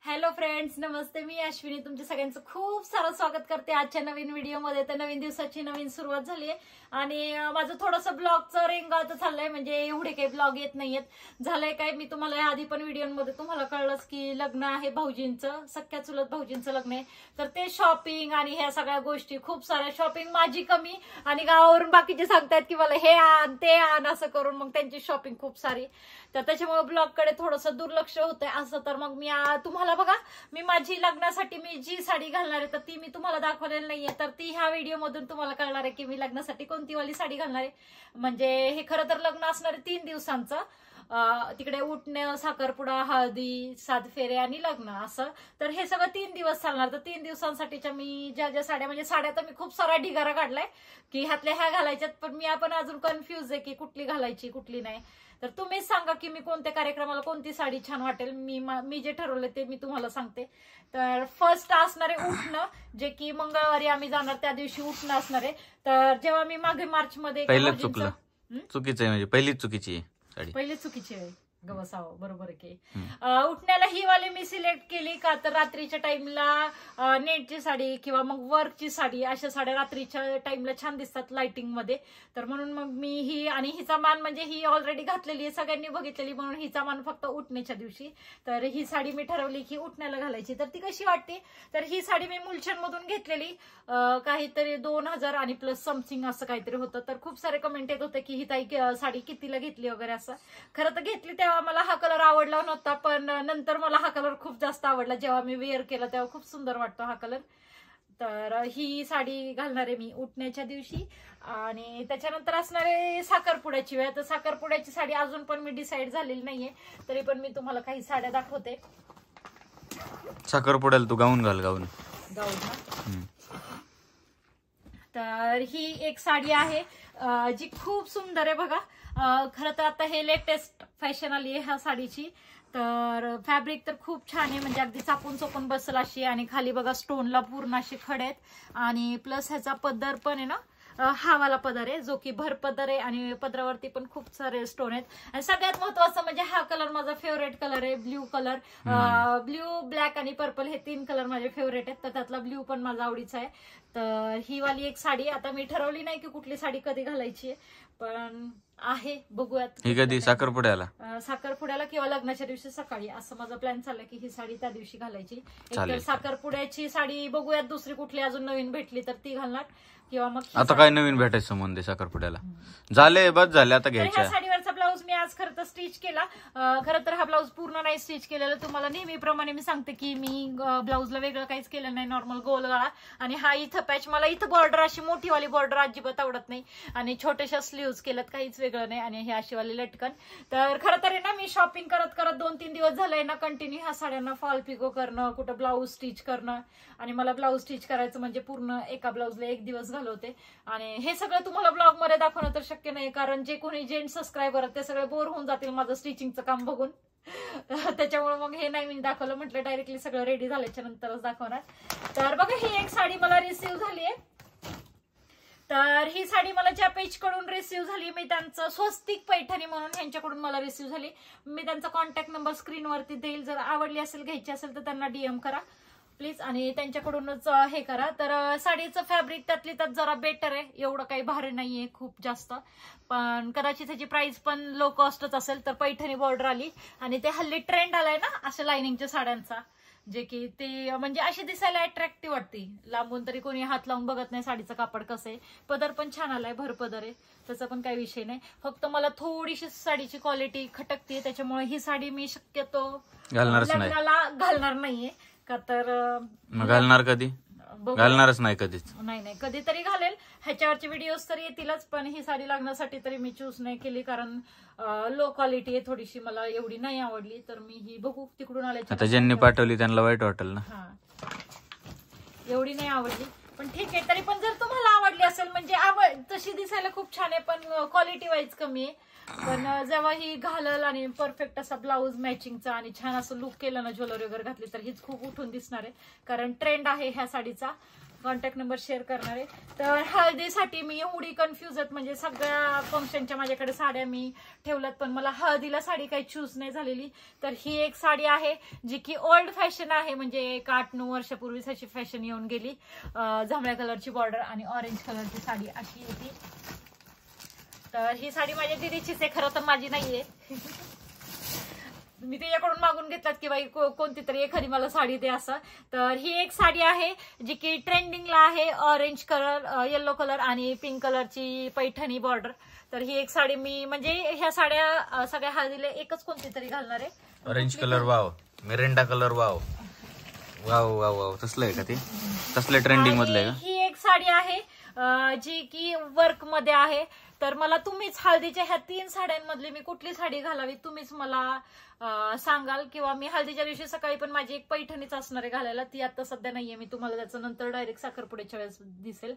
Hello friends, नमस्ते. मी अश्विनी तुमच्या सगळ्यांचं खूप सारं स्वागत करते आजच्या नवीन व्हिडिओमध्ये. तर नवीन दिवसाची नवीन सुरुवात झाली आहे आणि माझं थोडंसं ब्लॉगचं रेंगाळतं चाललंय. म्हणजे एवढे काही ब्लॉग येत नाहीयेत. झालंय काय, मी तुम्हाला आधी पण व्हिडिओमध्ये तुम्हाला कळलंच की लग्न आहे भाऊजींचं, सख्या चुलत भाऊजींचं लग्न आहे. तर ते शॉपिंग आणि ह्या सगळ्या गोष्टी, खूप साऱ्या शॉपिंग माझी कमी आणि गावावरून बाकीचे सांगतायत की मला हे आण ते आण असं करून मग त्यांची शॉपिंग खूप सारी. तर त्याच्यामुळे ब्लॉगकडे थोडंसं दुर्लक्ष होतंय असं. तर मग मी तुम्हाला बघा, मी माझी लग्नासाठी मी जी साडी घालणार आहे तर ती मी तुम्हाला दाखवलेली नाहीये. तर ती ह्या व्हिडिओ मधून तुम्हाला कळणार आहे की मी लग्नासाठी कोणती वाली साडी घालणार आहे. म्हणजे हे खरं तर लग्न असणार आहे 3 दिवसांचं. तिकडे उठणं, साखरपुडा, हळदी, 7 फेरे आणि लग्न असं. तर हे सगळं 3 दिवस चालणार. तर 3 दिवसांसाठीच्या मी ज्या साड्या, म्हणजे साड्या तर मी खूप सारा ढिगारा काढलाय की ह्यातल्या ह्या घालायच्यात, पण मी आपण अजून कन्फ्युज आहे की कुठली घालायची कुठली नाही. तर तुम्हीच सांगा की मी कोणत्या कार्यक्रमाला कोणती साडी छान वाटेल. मी जे ठरवले ते मी तुम्हाला सांगते. तर फर्स्ट असणार आहे उठणं, जे की मंगळवारी आम्ही जाणार, त्या दिवशी उठणं असणार आहे. तर जेव्हा मी मागे मार्च मध्ये पहिलं चुकलं, चुकीचं आहे, म्हणजे पहिलीच चुकीची आहे. पहिली चुकीची आहे गवसावं, बरोबर आहे की. उठण्याला ही वाली मी सिलेक्ट केली का तर रात्रीच्या टाइमला नेटची साडी किंवा मग वर्कची साडी, अशा साड्या रात्रीच्या टाइमला छान दिसतात लाइटिंग मध्ये. तर म्हणून मग मी ही, आणि हिचा मान म्हणजे ही ऑलरेडी घातलेली आहे, सगळ्यांनी बघितलेली, म्हणून हिचा मान फक्त उठण्याच्या दिवशी. तर ही साडी मी ठरवली की उठण्याला घालायची. तर ती कशी वाटते, तर ही साडी मी मुलचंद मधून घेतलेली, काहीतरी 2000 आणि प्लस समथिंग असं काहीतरी होतं. तर खूप सारे कमेंट येत होते की ही ताई साडी कितीला घेतली वगैरे असं. खरं तर घेतली तेव्हा मला हा कलर आवडला नव्हता, पण नंतर मला हा कलर खूप जास्त आवडला. जेव्हा मी वेअर केला तेव्हा खूप सुंदर वाटतो हा कलर. तर ही साडी घालणार आहे मी उठण्याच्या दिवशी. आणि त्याच्यानंतर असणार आहे साखरपुड्याची वेळ. तर साखरपुड्याची साडी अजून पण मी डिसाईड झालेली नाहीये, तरी पण मी तुम्हाला काही साड्या दाखवते. साखरपुड्याला तू गाऊन घाल, गाऊन ना. तर ही एक साडी आहे जी खूप सुंदर आहे बघा. खरं तर आता हे लेटेस्ट फॅशन आली आहे ह्या साडीची. तर फॅब्रिक तर खूप छान आहे, म्हणजे अगदी चापून चोपून बसल अशी. आणि खाली बघा स्टोनला पूर्ण असे खडे आहेत. आणि प्लस ह्याचा पदर पण आहे ना, हा वाला पदर आहे जो की भर पदर आहे. आणि पदरावरती पण खूप सारे स्टोन आहेत. आणि सगळ्यात महत्वाचं म्हणजे हा कलर माझा फेवरेट कलर आहे, ब्ल्यू कलर. ब्ल्यू, ब्लॅक आणि पर्पल हे 3 कलर माझे फेवरेट आहेत. तर त्यातला ब्ल्यू पण माझा आवडीचा आहे. तर ही वाली एक साडी, आता मी ठरवली नाही की कुठली साडी कधी घालायची आहे, पण आहे, बघूयात. ही कधी साखरपुड्याला, साखरपुड्याला किंवा लग्नाच्या दिवशी सकाळी असं माझा प्लॅन चाललाय की ही साडी त्या दिवशी घालायची. एक तर साखरपुड्याची साडी बघूयात, दुसरी कुठली अजून नवीन भेटली तर ती घालणार, किंवा मग आता काय नवीन भेटायचं संबंध साखरपुड्याला झाले, बस झाले आता घ्यायच्या. ह्या साडीवरचा ब्लाऊज मी आज खरं तर स्टिच केला. खरं तर हा ब्लाऊज पूर्ण नाही स्टिच केलेला. तुम्हाला नेहमीप्रमाणे मी सांगते की मी ब्लाऊजला वेगळं काहीच केलं नाही, नॉर्मल गोल गळा. आणि हा इथं पॅच, मला इथं बॉर्डर अशी मोठी वाली बॉर्डर अजिबात आवडत नाही. आणि छोट्याशा स्लीव्ज केल्यात, काहीच वेगळं नाही. आणि हे अशी वाली लटकन. तर खरं तर आहे ना, मी शॉपिंग करत करत 2-3 दिवस झालंय ना कंटिन्यू ह्या साड्यांना फॉल पिको करणं, कुठं ब्लाऊज स्टिच करणं. आणि मला ब्लाऊज स्टिच करायचं म्हणजे पूर्ण एका ब्लाऊजला 1 दिवस घालवते. आणि हे सगळं तुम्हाला ब्लॉग मध्ये दाखवणं तर शक्य नाही, कारण जे कोणी जेंट सबस्क्रायबर आहेत ते सगळे बोर होऊन जातील माझं स्टिचिंगचं काम बघून. त्याच्यामुळे मग हे नाही मी दाखवलं, म्हटलं डायरेक्टली सगळं रेडी झाल्याच्या नंतरच दाखवणार. तर बघा, ही एक साडी मला रिसीव्ह झाली आहे. तर ही साडी मला ज्या पेज कडून रिसीव्ह झाली, मी त्यांचं स्वस्तिक पैठणी म्हणून ह्यांच्याकडून मला रिसीव्ह झाली. मी त्यांचा कॉन्टॅक्ट नंबर स्क्रीनवरती देईल. जर आवडली असेल, घ्यायची असेल तर त्यांना DM करा प्लीज, आणि त्यांच्याकडूनच हे करा. तर साडीचं फॅब्रिक त्यातली त्यात जरा बेटर आहे, एवढं काही भारी नाहीये खूप जास्त, पण कदाचित त्याची प्राइस पण लो कॉस्टच असेल. तर पैठणी बॉर्डर आली. आणि ते हल्ली ट्रेंड आलाय ना अशा लाइनिंगच्या साड्यांचा, जे की ते म्हणजे अशी दिसायला अट्रॅक्टिव्ह वाटते. लांबून तरी कोणी हात लावून बघत नाही साडीचं कापड कसं आहे. पदर पण छान आलाय, भर पदर आहे, त्याचा पण काही विषय नाही. फक्त मला थोडीशी साडीची क्वालिटी खटकते, त्याच्यामुळे ही साडी मी शक्यतो लग्नाला घालणार नाहीये. का तर घालणार कधी, घालणारच नाही कधीच. नाही, कधीतरी घालेल, ह्याच्यावरचे व्हिडिओज तर येतीलच, पण ही साडी लग्नासाठी तरी मी चूज नाही केली, कारण लो क्वालिटी आहे थोडीशी, मला एवढी नाही आवडली. तर मी ही बघू तिकडून आल्याची, आता ज्यांनी पाठवली त्यांना वाईट वाटेल ना. एवढी नाही आवडली, पण ठीक आहे. तरी पण जर तुम्हाला आवडली असेल, म्हणजे तशी दिसायला खूप छान आहे, पण क्वालिटी वाईज कमी आहे. पण जेव्हा ही घालल आणि परफेक्ट असा ब्लाऊज मॅचिंगचा आणि छान असं लुक केलं ना, ज्वेलरी वगैरे घातली, तर हीच खूप उठून दिसणार आहे, कारण ट्रेंड आहे ह्या साडीचा. कॉन्टॅक्ट नंबर शेअर करणार आहे. तर हळदीसाठी मी एवढी कन्फ्युज आहेत, म्हणजे सगळ्या फंक्शनच्या माझ्याकडे साड्या मी ठेवल्यात, पण मला हळदीला साडी काही चूज नाही झालेली. तर ही एक साडी आहे जी की ओल्ड फॅशन आहे, म्हणजे एक 8-9 वर्षापूर्वीच अशी फॅशन येऊन गेली. जांभळ्या कलरची बॉर्डर आणि ऑरेंज कलरची साडी अशी होती. तर ही साडी माझ्या दिदीचीच आहे, खरं तर माझी नाहीये. मी तिच्याकडून मागून घेतलात की बाई कोणती तरी एखादी मला साडी दे असं. तर ही एक साडी आहे जी की ट्रेंडिंगला आहे, ऑरेंज कलर, येलो कलर आणि पिंक कलरची पैठणी बॉर्डर. तर ही एक साडी मी म्हणजे ह्या साड्या सगळ्या हळदीला एकच कोणती तरी घालणार आहे. Orange colour wow, Mirinda colour wow wow wow wow, तसलं आहे का ते? तसलं ट्रेंडिंग मधलं आहे का? ही एक साडी आहे जी की वर्क मध्ये आहे. तर मला तुम्हीच हळदीच्या ह्या 3 साड्यांमधली मी कुठली साडी घालावी तुम्हीच मला सांगाल, किंवा मी हळदीच्या दिवशी सकाळी पण माझी एक पैठणीच असणार आहे घालायला, ती आता सध्या नाहीये, मी तुम्हाला त्याचं नंतर डायरेक्ट साखरपुड्याच्या वेळेस दिसेल.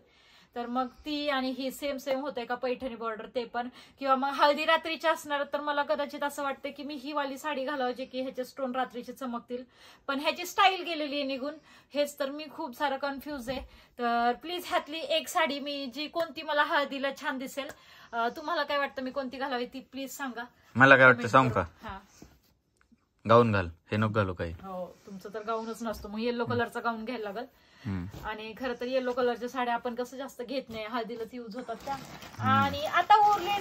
तर मग ती आणि ही सेम होते का पैठणी बॉर्डर ते पण, किंवा मग हळदी रात्रीची असणार. तर मला कदाचित असं वाटतं की मी ही वाली साडी घालावं जे की ह्याचे स्टोन रात्रीचे चमकतील, पण ह्याची स्टाईल गेलेली आहे निघून. हेच तर मी खूप सारं कन्फ्युज आहे. तर प्लीज ह्यातली एक साडी मी जी कोणती मला हळदीला छान दिसेल, तुम्हाला काय वाटतं मी कोणती घालावी ती प्लीज सांगा. मला काय वाटतं सांगू का? हा, गाऊन घाल, हे नको घालू काही. हो, तुमचं तर गाऊनच नसतो, मग येलो कलरचा गाऊन घ्यायला लागल. आणि खरं तर येलो कलरच्या साड्या आपण कसं जास्त घेत नाही, हळदीलाच यूज होतात त्या. आणि आता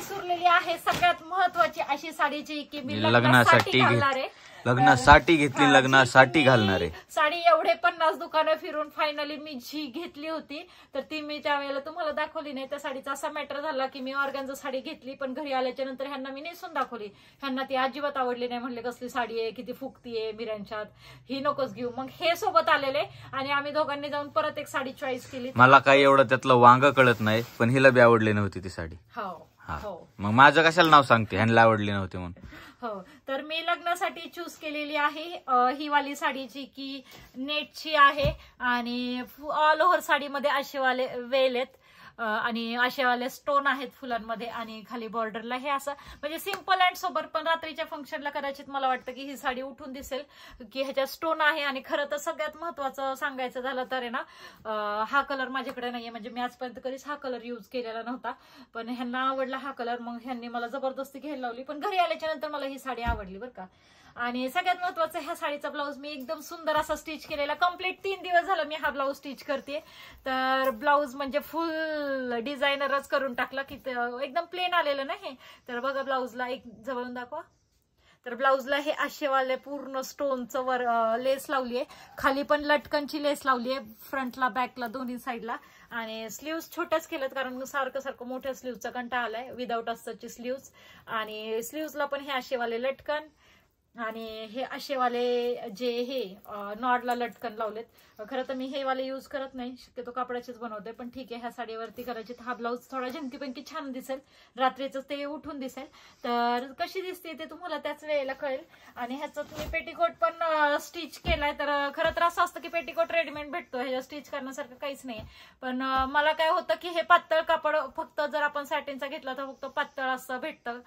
सुरलेली आहे सगळ्यात महत्वाची अशी साडी जी की मी लग्नासाठी घालणार आहे. लग्नासाठी घेतली, लग्नासाठी घालणार आहे साडी. एवढे 50 दुकानं फिरून फायनली मी जी घेतली होती तर ती मी त्यावेळेला तुम्हाला दाखवली नाही. त्या साडीचा असा मॅटर झाला की मी ऑर्गॅन्झा साडी घेतली, पण घरी आल्याच्या नंतर ह्यांना मी नेसून दाखवली, ह्यांना ती अजिबात आवडली नाही. म्हणले कसली साडी आहे, किती फुगतीये मिरांच्यात, ही नकोच घेऊ. मग हे सोबत आलेले आणि आम्ही दोघांनी जाऊन परत एक साडी चॉईस केली. मला काही एवढं त्यातलं वांग कळत नाही, पण हिला बी आवडली नव्हती ती साडी. हो, मग माझं कशाला नाव सांगते, ह्यांना आवडली नव्हती म्हणून. हो, तर मी लग्नासाठी चूज केलेली आहे ही वाली साडी जी की नेटची आहे आणि ऑल ओव्हर साडीमध्ये असेवाले वेल आहेत आणि असेवाले स्टोन आहेत फुलांमध्ये आणि खाली बॉर्डरला हे असं म्हणजे सिंपल अँड सोबर. पण रात्रीच्या फंक्शनला कदाचित मला वाटतं की ही साडी उठून दिसेल की ह्याच्यात स्टोन आहे. आणि खरं तर सगळ्यात महत्वाचं सांगायचं झालं तर आहे ना, हा कलर माझ्याकडे नाहीये, म्हणजे मी आजपर्यंत कधीच हा कलर युज केलेला नव्हता, पण ह्यांना आवडला हा कलर. मग ह्यांनी मला जबरदस्ती घ्यायला लावली, पण घरी आल्याच्या नंतर मला ही साडी आवडली बरं का. आणि सगळ्यात महत्वाचं ह्या साडीचा ब्लाऊज मी एकदम सुंदर असा स्टिच केलेला. कम्प्लीट 3 दिवस झालं मी हा ब्लाऊज स्टिच करते. तर ब्लाऊज म्हणजे फुल डिझायनरच करून टाकला की एकदम प्लेन आलेलं नाही. तर बघा ब्लाऊजला एक जवळून दाखवा. तर ब्लाऊजला हे आशेवाले पूर्ण स्टोनचं वर लेस लावलीये, खाली पण लटकनची लेस लावलीये, फ्रंटला बॅकला दोन्ही साईडला. आणि स्लीव्स छोट्याच केल्यात कारण सारखं मोठ्या स्लीव्हचा कंटाळा आलाय, विदाऊट अस्तरची स्लीव्स. आणि स्लीव्सला पण हे आशेवाले लटकन आणि हे असेवाले जे हे नॉडला लटकन लावलेत. खरं तर मी हे वाले यूज करत नाही, शक्यतो कापडाचेच बनवते, पण ठीक आहे ह्या साडीवरती कदाचित हा ब्लाऊज थोडा झंकीपंकी छान दिसेल, रात्रीच ते उठून दिसेल. तर कशी दिसते ते तुम्हाला त्याच वेळेला कळेल. आणि ह्याचा तुम्ही पेटीकोट पण स्टिच केलाय. तर खरं तर असं असतं की पेटीकोट रेडीमेड भेटतो, ह्याच्या स्टिच करण्यासारखं काहीच नाही. पण मला काय होतं की हे पातळ कापड फक्त जर आपण सॅटिनचा घेतला तर फक्त पातळ असं भेटतं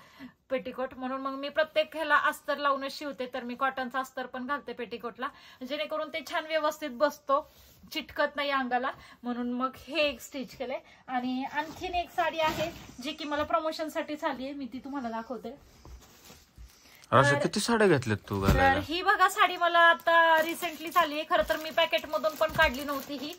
पेटीकोट, म्हणून मग मी प्रत्येक ह्याला अस्तर लावूनच शिवते. तर मी कॉटनचा अस्तर पण घालते पेटीकोटला, जेणेकरून ते छान व्यवस्थित बसतो, चिटकत नाही अंगाला. म्हणून मग हे एक स्टिच केलंय. आणि आणखीन एक साडी आहे जी की मला प्रमोशनसाठी झाली आहे, मी ती तुम्हाला दाखवते. किती साड्या घेतल्यात तू? तर ही बघा साडी मला आता रिसेंटली झाली आहे. खरं तर मी पॅकेट मधून पण काढली नव्हती ही,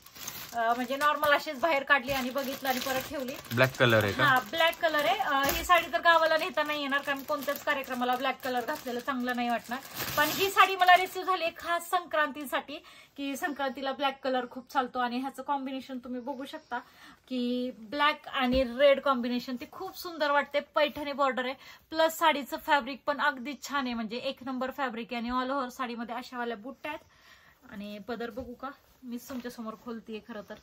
म्हणजे नॉर्मल अशीच बाहेर काढली आणि बघितलं आणि परत ठेवली. ब्लॅक कलर आहे का? हा, ब्लॅक कलर आहे. ही साडी तर गावाला नेता नाही येणार कारण कोणत्याच कार्यक्रमाला ब्लॅक कलर घातलेलं चांगलं नाही वाटणार. पण ही साडी मला रिसीव्ह झाली खास संक्रांतीसाठी, की संक्रांतीला ब्लॅक कलर खूप चालतो. आणि ह्याचं कॉम्बिनेशन तुम्ही बघू शकता की ब्लॅक आणि रेड कॉम्बिनेशन, ती खूप सुंदर वाटते. पैठणी बॉर्डर आहे, प्लस साडीचं फॅब्रिक पण अगदी छान आहे, म्हणजे 1 नंबर फॅब्रिक आहे. आणि ऑल ओव्हर साडीमध्ये अशावाल्या बुट्ट्या आहेत. आणि पदर बघू का, मीच तुमच्या समोर खोलतीये खरं तर.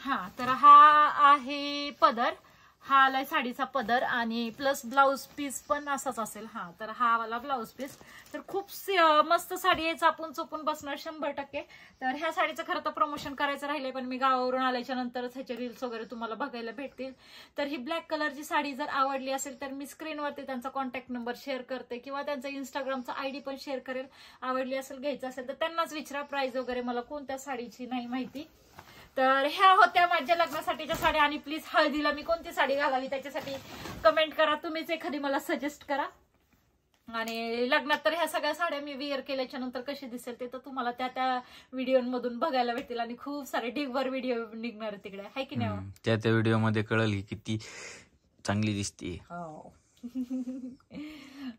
हा, तर हा आहे पदर. हा आलाय साडीचा पदर आणि प्लस ब्लाऊज पीस पण असाच असेल. हा तर हा वाला ब्लाऊज पीस. तर खूप मस्त साडी आहे, चापून चोपून बसणार 100%. तर ह्या साडीचं खरं तर प्रमोशन करायचं राहिलंय, पण मी गावावरून आल्याच्या नंतरच ह्याचे रील्स वगैरे तुम्हाला बघायला भेटतील. तर ही ब्लॅक कलरची साडी जर आवडली असेल तर मी स्क्रीनवरती त्यांचा कॉन्टॅक्ट नंबर शेअर करते किंवा त्यांचा इंस्टाग्रामचा आयडी पण शेअर करेल. आवडली असेल, घ्यायचं असेल तर त्यांनाच विचारा. प्राइस वगैरे मला कोणत्या साडीची नाही माहिती. तर ह्या होत्या माझ्या लग्नासाठीच्या साड्या. आणि प्लीज हळदीला मी कोणती साडी घालावी त्याच्यासाठी कमेंट करा, तुम्हीच एखादी मला सजेस्ट करा. आणि लग्नात तर ह्या सगळ्या साड्या मी वेअर केल्याच्या नंतर कशी दिसेल ते तर तुम्हाला त्या व्हिडिओमधून बघायला भेटतील. आणि खूप सारे ढिगभर व्हिडिओ निघणार तिकडे, आहे की नाही? त्या व्हिडिओ मध्ये कळल की किती चांगली दिसते.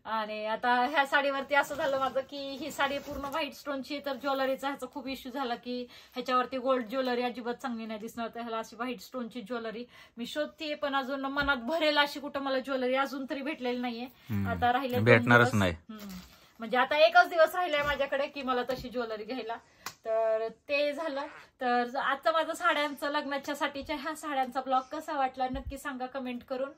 आणि आता ह्या साडीवरती असं झालं माझं की ही साडी पूर्ण व्हाईट स्टोनची. तर ज्वेलरीचा ह्याचा खूप इश्यू झाला की ह्याच्यावरती गोल्ड ज्वेलरी अजिबात चांगली नाही दिसणार. तर ह्याला अशी व्हाईट स्टोनची ज्वेलरी मी शोधतीये, पण अजून मनात भरेल अशी कुठं मला ज्वेलरी अजून तरी भेटलेली नाहीये. आता राहिले भेटणारच नाही, म्हणजे आता एकच दिवस राहिलाय माझ्याकडे की मला तशी ज्वेलरी घ्यायला. तर ते झालं. तर आता माझं साड्यांचं लग्नाच्या साठीच्या ह्या साड्यांचा ब्लॉग कसा वाटला नक्की सांगा कमेंट करून.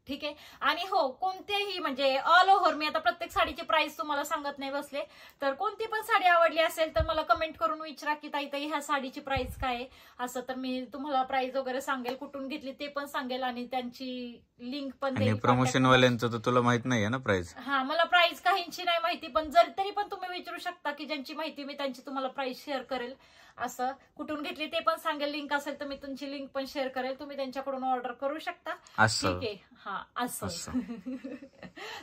ठीक आहे. आणि हो, कोणतेही म्हणजे ऑल ओव्हर मी आता प्रत्येक साडीचे प्राइस तुम्हाला सांगत नाही बसले. तर कोणती पण साडी आवडली असेल तर मला कमेंट करून विचारा की ताई ह्या साडीची प्राइस काय आहे असं. तर मी तुम्हाला प्राइस वगैरे सांगेल, कुठून घेतली ते पण सांगेल आणि त्यांची लिंक पण देईल. प्रमोशन वाल्यांचं तर तुला माहित नाहीये ना प्राइस? हा, मला प्राइस काहींची नाही माहिती, पण जर तरी पण तुम्ही विचारू शकता की ज्यांची माहिती मी त्यांची तुम्हाला प्राइस शेअर करेल. असं कुठून घेतली ते पण सांगेल. लिंक असेल तर मी तुमची लिंक पण शेअर करेल, तुम्ही त्यांच्याकडून ऑर्डर करू शकता. ठीक आहे. हा, असं.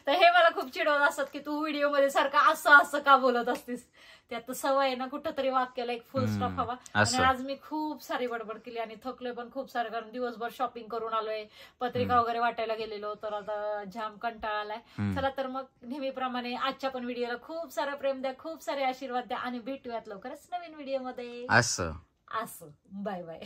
तर हे मला खूप चिडवत असतात की तू व्हिडिओ मध्ये सारखं असं का बोलत असतीस. त्यात सवय आहे ना, कुठंतरी वाक्याला एक फुल स्टॉप हवा. आणि आज मी खूप सारी बडबड केली आणि थकलोय पण खूप सारं, कारण दिवसभर शॉपिंग करून आलोय, पत्रिका वगैरे वाटायला गेलेलो. तर आता जाम कंटाळा आलाय. चला तर मग नेहमीप्रमाणे आजच्या पण व्हिडिओला खूप सारं प्रेम द्या, खूप सारे आशीर्वाद द्या आणि भेटूयात लवकरच नवीन व्हिडिओमध्ये. असं बाय बाय.